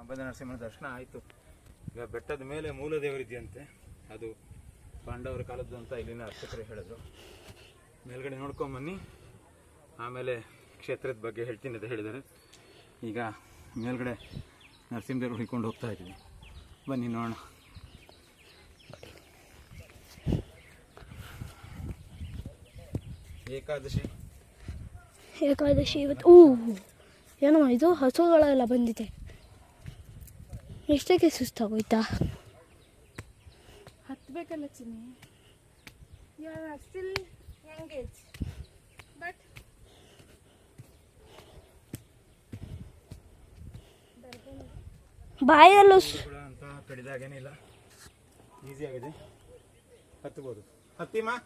ಬಂದ ನರಸಿಂಹನ ದರ್ಶನ ಆಯಿತು. ಈಗ ಬೆಟ್ಟದ ಮೇಲೆ ಮೂಲ ದೇವರಿದೆಯಂತೆ, ಅದು ಪಾಂಡವರ ಕಾಲದ್ದು ಅಂತ ಇಲ್ಲಿನ ಅರ್ಚಕರು ಹೇಳಿದ್ರು. ಮೇಲ್ಗಡೆ ನೋಡ್ಕೊಂಬನ್ನಿ, ಆಮೇಲೆ ಕ್ಷೇತ್ರದ ಬಗ್ಗೆ ಹೇಳ್ತೀನಿ ಅಂತ ಹೇಳಿದ್ದಾರೆ. ಈಗ ಮೇಲ್ಗಡೆ ನರಸಿಂಹದೇವರು ಹುಡ್ಕೊಂಡು ಹೋಗ್ತಾ ಇದ್ದೀವಿ, ಬನ್ನಿ ನೋಡೋಣ. ಏಕಾದಶಿ ಇವತ್ತು ಏನೋ ಇದು ಹಸುಗಳೆಲ್ಲ ಬಂದಿದೆ. ಎಷ್ಟಕ್ಕೆ ಸುಸ್ತಾಗೋಯ್ತಾ? ಹತ್ತಬೇಕಲ್ಲ Chinni. You are still engage but ಬಾಯಲ್ಲೂ ಅಂತ ಕಡಿದಾಗೇನಿಲ್ಲ, ಈಸಿ ಆಗಿದೆ, ಹತ್ಬೋದು. ಹತ್ತಿಮಾ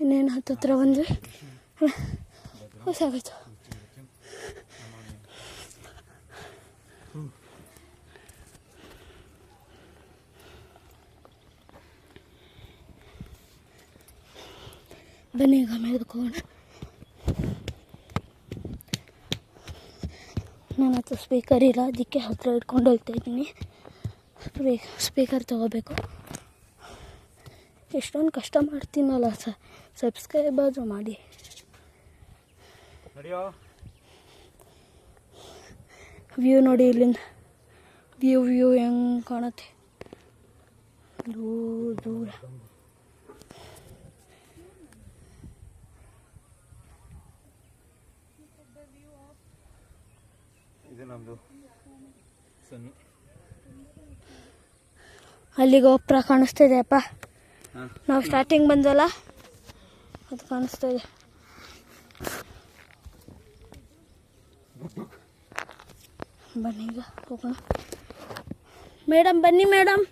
ಇನ್ನೇನು ಹತ್ತತ್ರ ಬಂದರೆ ಸಾಗಾಯ್ತು. ಬನ್ನಿ ಈಗ ಮೇಲ್ಕೋಣ. ನನ್ನ ಹತ್ರ ಸ್ಪೀಕರ್ ಇಲ್ಲ, ಅದಕ್ಕೆ ಹತ್ರ ಇಟ್ಕೊಂಡು ಹೋಗ್ತಾ ಇದ್ದೀನಿ. ಸ್ಪೀಕರ್ ತೊಗೋಬೇಕು. ಎಷ್ಟೊಂದು ಕಷ್ಟ ಮಾಡ್ತೀನಲ್ಲ, ಸಬ್ಸ್ಕ್ರೈಬ್ ಆದರೂ ಮಾಡಿ. ವ್ಯೂ ನೋಡಿ, ಇಲ್ಲಿಂದ ವ್ಯೂ ಹೆಂಗೆ ಕಾಣುತ್ತೆ ದೂರ. ಇದು ನಮ್ಮದು ಸಣ್ಣ ಅಲ್ಲಿ ಗೋಪುರ ಕಾಣಿಸ್ತಾ ಇದೆಯಪ್ಪ. ನಾವು ಸ್ಟಾರ್ಟಿಂಗ್ ಬಂದಲ್ಲ, ಅದು ಕಾಣಿಸ್ತಾ ಇದೆ. ಬನ್ನಿ ಈಗ ಹೋಗೋಣ. ಮೇಡಮ್ ಬನ್ನಿ ಮೇಡಮ್.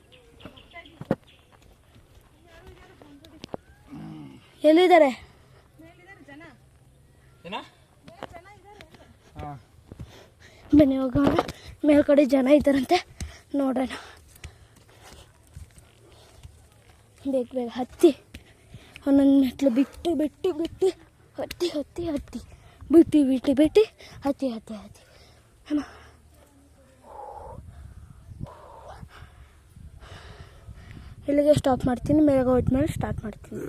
ಎಲ್ಲಿದ್ದಾರೆ? ಬನ್ನಿ ಹೋಗೋಣ. ಮೇಲ್ಗಡೆ ಜನ ಇದ್ದಾರಂತೆ, ನೋಡೋಣ. ಬೇಗ ಹತ್ತಿ, ಒಂದೊಂದು ಮೆಟ್ಲು ಬಿಟ್ಟು ಹತ್ತಿ ಹತ್ತಿ ಅಮ್ಮ. ಇಲ್ಲಿಗೆ ಸ್ಟಾಪ್ ಮಾಡ್ತೀನಿ, ಮೇಲ್ಗೆ ಹೋದ್ಮೇಲೆ ಸ್ಟಾರ್ಟ್ ಮಾಡ್ತೀನಿ.